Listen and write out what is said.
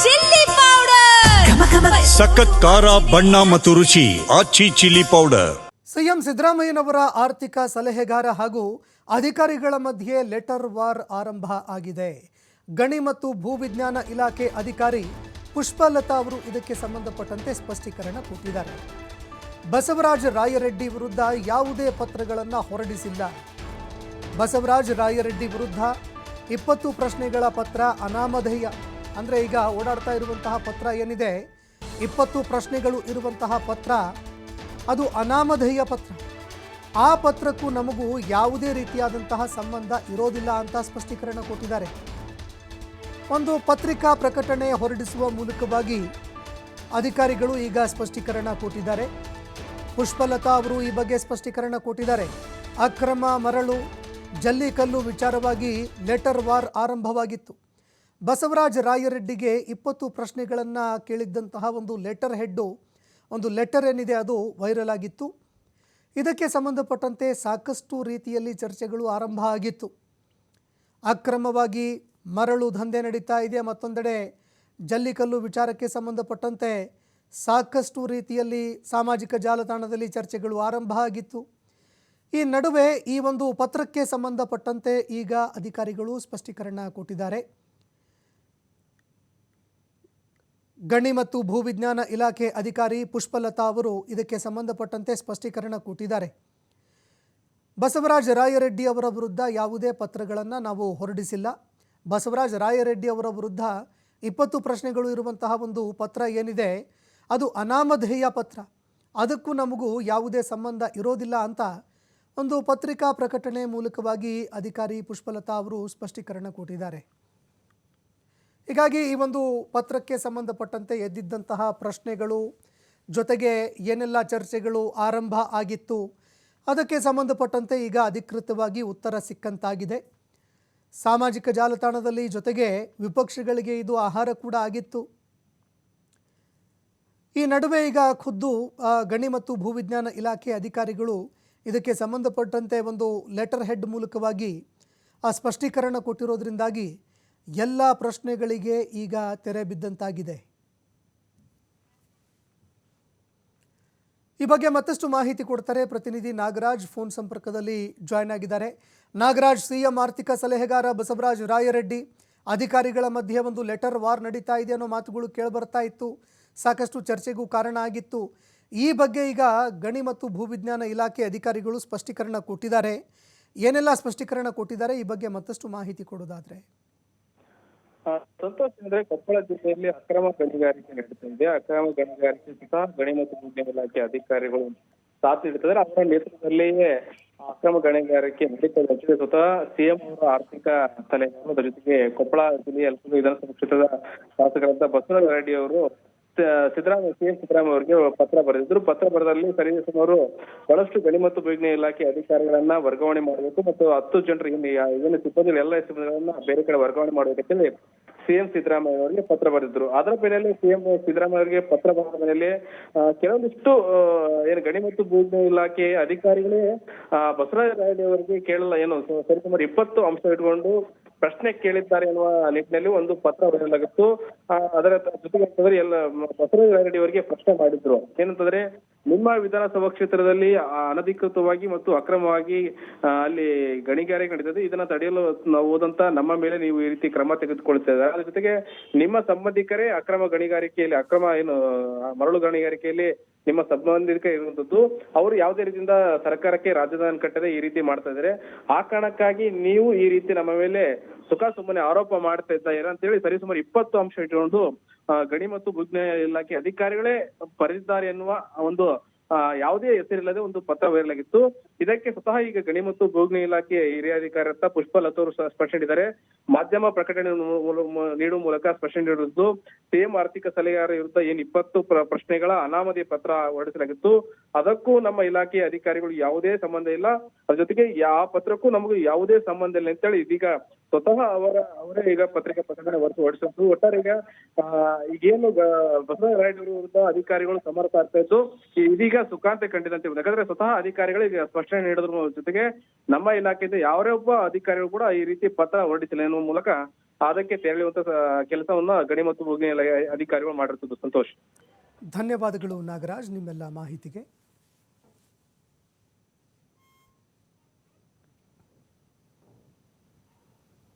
Chilli powder, ಸಖತ್ ಖಾರ ಬಣ್ಣ ಮತ್ತು ರುಚಿ ಆಚಿ ಚಿಲ್ಲಿ ಪೌಡರ್. ಸಿಎಂ ಸಿದ್ದರಾಮಯ್ಯನವರ ಆರ್ಥಿಕ ಸಲಹೆಗಾರ ಹಾಗೂ ಅಧಿಕಾರಿಗಳ ಮಧ್ಯೆ ಲೆಟರ್ ವಾರ್ ಆರಂಭ ಆಗಿದೆ. ಗಣಿ ಮತ್ತು ಭೂವಿಜ್ಞಾನ ಇಲಾಖೆ ಅಧಿಕಾರಿ ಪುಷ್ಪಲತಾ ಅವರು ಇದಕ್ಕೆ ಸಂಬಂಧಪಟ್ಟಂತೆ ಸ್ಪಷ್ಟೀಕರಣ ಕೊಟ್ಟಿದ್ದಾರೆ. ಬಸವರಾಜ ರಾಯರೆಡ್ಡಿ ವಿರುದ್ಧ ಯಾವುದೇ ಪತ್ರಗಳನ್ನು ಹೊರಡಿಸಿಲ್ಲ. ಬಸವರಾಜ ರಾಯರೆಡ್ಡಿ ವಿರುದ್ಧ 20 ಪ್ರಶ್ನೆಗಳ ಪತ್ರ ಅನಾಮಧೇಯ, ಅಂದರೆ ಈಗ ಓಡಾಡ್ತಾ ಇರುವಂತಹ ಪತ್ರ ಏನಿದೆ 20 ಪ್ರಶ್ನೆಗಳು ಇರುವಂತಹ ಪತ್ರ ಅದು ಅನಾಮಧೇಯ ಪತ್ರ. ಆ ಪತ್ರಕ್ಕೂ ನಮಗೂ ಯಾವುದೇ ರೀತಿಯಾದಂತಹ ಸಂಬಂಧ ಇರೋದಿಲ್ಲ ಅಂತ ಸ್ಪಷ್ಟೀಕರಣ ಕೊಟ್ಟಿದ್ದಾರೆ. ಒಂದು ಪತ್ರಿಕಾ ಪ್ರಕಟಣೆ ಹೊರಡಿಸುವ ಮೂಲಕವಾಗಿ ಅಧಿಕಾರಿಗಳು ಈಗ ಸ್ಪಷ್ಟೀಕರಣ ಕೊಟ್ಟಿದ್ದಾರೆ. ಪುಷ್ಪಲತಾ ಅವರು ಈ ಬಗ್ಗೆ ಸ್ಪಷ್ಟೀಕರಣ ಕೊಟ್ಟಿದ್ದಾರೆ. ಅಕ್ರಮ ಮರಳು ಜಲ್ಲಿಕಲ್ಲು ವಿಚಾರವಾಗಿ ಲೆಟರ್ ವಾರ್ ಆರಂಭವಾಗಿತ್ತು. ಬಸವರಾಜ ರಾಯರೆಡ್ಡಿಗೆ 20 ಪ್ರಶ್ನೆಗಳನ್ನು ಕೇಳಿದ್ದಂತಹ ಒಂದು ಲೆಟರ್ ಹೆಡ್ಡು, ಒಂದು ಲೆಟರ್ ಏನಿದೆ ಅದು ವೈರಲ್ ಆಗಿತ್ತು. ಇದಕ್ಕೆ ಸಂಬಂಧಪಟ್ಟಂತೆ ಸಾಕಷ್ಟು ರೀತಿಯಲ್ಲಿ ಚರ್ಚೆಗಳು ಆರಂಭ ಆಗಿತ್ತು. ಅಕ್ರಮವಾಗಿ ಮರಳು ದಂಧೆ ನಡೀತಾ ಇದೆ, ಮತ್ತೊಂದೆಡೆ ಜಲ್ಲಿಕಲ್ಲು ವಿಚಾರಕ್ಕೆ ಸಂಬಂಧಪಟ್ಟಂತೆ ಸಾಕಷ್ಟು ರೀತಿಯಲ್ಲಿ ಸಾಮಾಜಿಕ ಜಾಲತಾಣದಲ್ಲಿ ಚರ್ಚೆಗಳು ಆರಂಭ ಆಗಿತ್ತು. ಈ ನಡುವೆ ಈ ಒಂದು ಪತ್ರಕ್ಕೆ ಸಂಬಂಧಪಟ್ಟಂತೆ ಈಗ ಅಧಿಕಾರಿಗಳು ಸ್ಪಷ್ಟೀಕರಣ ಕೊಟ್ಟಿದ್ದಾರೆ. ಗಣಿ ಮತ್ತು ಭೂವಿಜ್ಞಾನ ಇಲಾಖೆ ಅಧಿಕಾರಿ ಪುಷ್ಪಲತಾ ಅವರು ಇದಕ್ಕೆ ಸಂಬಂಧಪಟ್ಟಂತೆ ಸ್ಪಷ್ಟೀಕರಣ ಕೊಟ್ಟಿದ್ದಾರೆ. ಬಸವರಾಜ ರಾಯರೆಡ್ಡಿ ಅವರ ವಿರುದ್ಧ ಯಾವುದೇ ಪತ್ರಗಳನ್ನು ನಾವು ಹೊರಡಿಸಿಲ್ಲ. ಬಸವರಾಜ ರಾಯರೆಡ್ಡಿ ಅವರ ವಿರುದ್ಧ 20 ಪ್ರಶ್ನೆಗಳು ಇರುವಂತಹ ಒಂದು ಪತ್ರ ಏನಿದೆ ಅದು ಅನಾಮಧೇಯ ಪತ್ರ, ಅದಕ್ಕೂ ನಮಗೂ ಯಾವುದೇ ಸಂಬಂಧ ಇರೋದಿಲ್ಲ ಅಂತ ಒಂದು ಪತ್ರಿಕಾ ಪ್ರಕಟಣೆ ಮೂಲಕವಾಗಿ ಅಧಿಕಾರಿ ಪುಷ್ಪಲತಾ ಅವರು ಸ್ಪಷ್ಟೀಕರಣ ಕೊಟ್ಟಿದ್ದಾರೆ. ಹೀಗಾಗಿ ಈ ಒಂದು ಪತ್ರಕ್ಕೆ ಸಂಬಂಧಪಟ್ಟಂತೆ ಎದ್ದಿದ್ದಂತಹ ಪ್ರಶ್ನೆಗಳು ಜೊತೆಗೆ ಏನೆಲ್ಲ ಚರ್ಚೆಗಳು ಆರಂಭ ಆಗಿತ್ತು ಅದಕ್ಕೆ ಸಂಬಂಧಪಟ್ಟಂತೆ ಈಗ ಅಧಿಕೃತವಾಗಿ ಉತ್ತರ ಸಿಕ್ಕಂತಾಗಿದೆ. ಸಾಮಾಜಿಕ ಜಾಲತಾಣದಲ್ಲಿ ಜೊತೆಗೆ ವಿಪಕ್ಷಗಳಿಗೆ ಇದು ಆಹಾರ ಕೂಡ ಆಗಿತ್ತು. ಈ ನಡುವೆ ಈಗ ಖುದ್ದು ಗಣಿ ಮತ್ತು ಭೂವಿಜ್ಞಾನ ಇಲಾಖೆ ಅಧಿಕಾರಿಗಳು ಇದಕ್ಕೆ ಸಂಬಂಧಪಟ್ಟಂತೆ ಒಂದು ಲೆಟರ್ ಹೆಡ್ ಮೂಲಕವಾಗಿ ಆ ಸ್ಪಷ್ಟೀಕರಣ ಕೊಟ್ಟಿರೋದ್ರಿಂದಾಗಿ ಎಲ್ಲ ಪ್ರಶ್ನೆಗಳಿಗೆ ಈಗ ತೆರೆ ಬಿದ್ದಂತಾಗಿದೆ. ಈ ಬಗ್ಗೆ ಮತ್ತಷ್ಟು ಮಾಹಿತಿ ಕೊಡ್ತಾರೆ ಪ್ರತಿನಿಧಿ ನಾಗರಾಜ್, ಫೋನ್ ಸಂಪರ್ಕದಲ್ಲಿ ಜಾಯ್ನ್ ಆಗಿದ್ದಾರೆ. ನಾಗರಾಜ್, ಸಿಎಂ ಆರ್ಥಿಕ ಸಲಹೆಗಾರ ಬಸವರಾಜ ರಾಯರೆಡ್ಡಿ ಅಧಿಕಾರಿಗಳ ಮಧ್ಯೆ ಒಂದು ಲೆಟರ್ ವಾರ್ ನಡೀತಾ ಇದೆ ಅನ್ನೋ ಮಾತುಗಳು ಕೇಳಿಬರ್ತಾ ಇತ್ತು, ಸಾಕಷ್ಟು ಚರ್ಚೆಗೂ ಕಾರಣ ಆಗಿತ್ತು. ಈ ಬಗ್ಗೆ ಈಗ ಗಣಿ ಮತ್ತು ಭೂವಿಜ್ಞಾನ ಇಲಾಖೆ ಅಧಿಕಾರಿಗಳು ಸ್ಪಷ್ಟೀಕರಣ ಕೊಟ್ಟಿದ್ದಾರೆ. ಏನೆಲ್ಲ ಸ್ಪಷ್ಟೀಕರಣ ಕೊಟ್ಟಿದ್ದಾರೆ, ಈ ಬಗ್ಗೆ ಮತ್ತಷ್ಟು ಮಾಹಿತಿ ಕೊಡೋದಾದ್ರೆ? ಸಂತೋಷ್ ಅಂದ್ರೆ ಕೊಪ್ಪಳ ಜಿಲ್ಲೆಯಲ್ಲಿ ಅಕ್ರಮ ಗಣಿಗಾರಿಕೆ ನಡೀತಾ ಇದೆ. ಅಕ್ರಮ ಗಣಿಗಾರಿಕೆ ಸಹ ಗಣಿ ಮತ್ತು ಭೂವಿಜ್ಞಾನ ಇಲಾಖೆ ಅಧಿಕಾರಿಗಳು ಸಾಥ್ ನೀಡುತ್ತಿದ್ದಾರೆ. ಅವರ ನೇತೃತ್ವದಲ್ಲಿಯೇ ಅಕ್ರಮ ಗಣಿಗಾರಿಕೆ ನಡೀತಾ ಇದೆ. ಸ್ವತಃ ಸಿಎಂ ಅವರ ಆರ್ಥಿಕ ಸಲಹೆಗಾರರು, ಅದರ ಜೊತೆಗೆ ಕೊಪ್ಪಳ ಜಿಲ್ಲೆಯ ಯಲಬುರ್ಗಿ ವಿಧಾನಸಭಾ ಕ್ಷೇತ್ರದ ಶಾಸಕರಾದ ಬಸವರಾಜ ರೆಡ್ಡಿ ಅವರು ಸಿಎಂ ಸಿದ್ದರಾಮಯ್ಯ ಅವರಿಗೆ ಪತ್ರ ಬರೆದಿದ್ರು. ಪತ್ರ ಬರೆದಲ್ಲಿ ಸುಮಾರು ಬಹಳಷ್ಟು ಗಣಿ ಮತ್ತು ಭೂವಿಜ್ಞಾನ ಇಲಾಖೆ ಅಧಿಕಾರಿಗಳನ್ನ ವರ್ಗಾವಣೆ ಮಾಡಬೇಕು ಮತ್ತು 10 ಜನರು ಏನು ಸಿಬ್ಬಂದಿ ಎಲ್ಲ ಸಿಬ್ಬಂದಿಗಳನ್ನ ಬೇರೆ ಕಡೆ ವರ್ಗಾವಣೆ ಮಾಡಬೇಕಂತೇಳಿ ಸಿಎಂ ಸಿದ್ದರಾಮಯ್ಯ ಅವರಿಗೆ ಪತ್ರ ಬರೆದಿದ್ರು. ಅದರ ಬೆನ್ನಲ್ಲೇ ಸಿಎಂ ಸಿದ್ದರಾಮಯ್ಯ ಅವರಿಗೆ ಪತ್ರ ಬರೆದ ಮೇಲೆ ಕೆಲವೊಂದಿಷ್ಟು ಏನು ಗಣಿ ಮತ್ತು ಭೂವಿಜ್ಞಾನ ಇಲಾಖೆ ಅಧಿಕಾರಿಗಳೇ ಬಸವರಾಜ ರಾಯರೆಡ್ಡಿ ಅವರಿಗೆ ಕೇಳಲ್ಲ, ಏನು ಸರಿಸುಮಾರು 20 ಅಂಶ ಇಟ್ಕೊಂಡು ಪ್ರಶ್ನೆ ಕೇಳಿದ್ದಾರೆ ಎನ್ನುವ ನಿಟ್ಟಿನಲ್ಲಿ ಒಂದು ಪತ್ರ ಬರೆಯಲಾಗಿತ್ತು. ಅದರ ಜೊತೆಗೆ ಎಲ್ಲ ಬಸವರಾಜ ರಾಯರೆಡ್ಡಿ ಅವರಿಗೆ ಪ್ರಶ್ನೆ ಮಾಡಿದ್ರು. ಏನಂತಂದ್ರೆ, ನಿಮ್ಮ ವಿಧಾನಸಭಾ ಕ್ಷೇತ್ರದಲ್ಲಿ ಅನಧಿಕೃತವಾಗಿ ಮತ್ತು ಅಕ್ರಮವಾಗಿ ಅಲ್ಲಿ ಗಣಿಗಾರಿಕೆ ನಡೀತದೆ, ಇದನ್ನ ತಡೆಯಲು ನಾವು ಹೋದಂತ ನಮ್ಮ ಮೇಲೆ ನೀವು ಈ ರೀತಿ ಕ್ರಮ ತೆಗೆದುಕೊಳ್ತಾ ಇದ್ದಾರೆ. ಅದ್ರ ಜೊತೆಗೆ ನಿಮ್ಮ ಸಂಬಂಧಿಕರೇ ಅಕ್ರಮ ಗಣಿಗಾರಿಕೆಯಲ್ಲಿ ಏನು ಮರಳು ಗಣಿಗಾರಿಕೆಯಲ್ಲಿ ನಿಮ್ಮ ಸಂಬಂಧಿಕ ಇರುವಂತದ್ದು, ಅವರು ಯಾವುದೇ ರೀತಿಯಿಂದ ಸರ್ಕಾರಕ್ಕೆ ರಾಜಧಾನಿ ಕಟ್ಟದೆ ಈ ರೀತಿ ಮಾಡ್ತಾ ಇದ್ದಾರೆ. ಆ ಕಾರಣಕ್ಕಾಗಿ ನೀವು ಈ ರೀತಿ ನಮ್ಮ ಮೇಲೆ ಸುಮ್ಮನೆ ಆರೋಪ ಮಾಡ್ತಾ ಇದ್ದಾರೆ ಅಂತ ಹೇಳಿ ಸರಿಸುಮಾರು 20 ಅಂಶ ಇಟ್ಟುಕೊಂಡು ಗಣಿ ಮತ್ತು ಭೂವಿಜ್ಞಾನ ಇಲಾಖೆ ಅಧಿಕಾರಿಗಳೇ ಬರೆದಿದ್ದಾರೆ ಎನ್ನುವ ಒಂದು ಯಾವುದೇ ಹೆಸರಿಲ್ಲದೆ ಒಂದು ಪತ್ರ ಬರೆಯಲಾಗಿತ್ತು. ಇದಕ್ಕೆ ಸ್ವತಃ ಈಗ ಗಣಿ ಮತ್ತು ಭೂವಿಜ್ಞಾನ ಇಲಾಖೆ ಹಿರಿಯ ಅಧಿಕಾರಿ ಪುಷ್ಪಲತಾ ಅವರು ಸ್ಪಷ್ಟನೆ ನೀಡಿದ್ದಾರೆ. ಮಾಧ್ಯಮ ಪ್ರಕಟಣೆ ನೀಡುವ ಮೂಲಕ ಸ್ಪಷ್ಟನೆ ನೀಡಿದ್ದು, ಸಿಎಂ ಆರ್ಥಿಕ ಸಲಹೆಗಾರ ವಿರುದ್ಧ ಏನು 20 ಪ್ರಶ್ನೆಗಳ ಅನಾಮಧೇಯ ಪತ್ರ ಹೊರಡಿಸಲಾಗಿತ್ತು, ಅದಕ್ಕೂ ನಮ್ಮ ಇಲಾಖೆಯ ಅಧಿಕಾರಿಗಳು ಯಾವುದೇ ಸಂಬಂಧ ಇಲ್ಲ, ಅದ್ರ ಜೊತೆಗೆ ಯಾವ ಪತ್ರಕ್ಕೂ ನಮಗೂ ಯಾವುದೇ ಸಂಬಂಧ ಇಲ್ಲ ಅಂತೇಳಿ ಇದೀಗ ಸ್ವತಃ ಅವರೇ ಈಗ ಪತ್ರಿಕಾ ಪ್ರಕಟಣೆ ಹೊರಡಿಸಿದ್ರು. ಒಟ್ಟಾರೆ ಈಗೇನು ಬಸವರಾಜ ರಾಯರೆಡ್ಡಿ ವಿರುದ್ಧ ಅಧಿಕಾರಿಗಳು ಸಮರ್ಥ ಆಗ್ತಾ ಇದ್ದು ಇದೀಗ ಸುಖಾಂತ ಕಂಡಿದಂತೆ. ಯಾಕಂದ್ರೆ ಸ್ವತಃ ಅಧಿಕಾರಿಗಳು ಈಗ ಸ್ಪಷ್ಟನೆ ನೀಡೋದ್ರ ಜೊತೆಗೆ ನಮ್ಮ ಇಲಾಖೆಯಿಂದ ಯಾವೇ ಒಬ್ಬ ಅಧಿಕಾರಿಗಳು ಕೂಡ ಈ ರೀತಿ ಪತ್ರ ಹೊರಡಿಸಿಲ್ಲ ಎನ್ನುವ ಮೂಲಕ ಅದಕ್ಕೆ ತೆರಳುವಂತ ಕೆಲಸವನ್ನ ಗಣಿ ಮತ್ತು ಭೂವಿಜ್ಞಾನ ಇಲಾಖೆ ಅಧಿಕಾರಿಗಳು ಮಾಡಿರ್ತದ್ದು. ಸಂತೋಷ್. ಧನ್ಯವಾದಗಳು ನಾಗರಾಜ್ ನಿಮ್ಮೆಲ್ಲ ಮಾಹಿತಿಗೆ.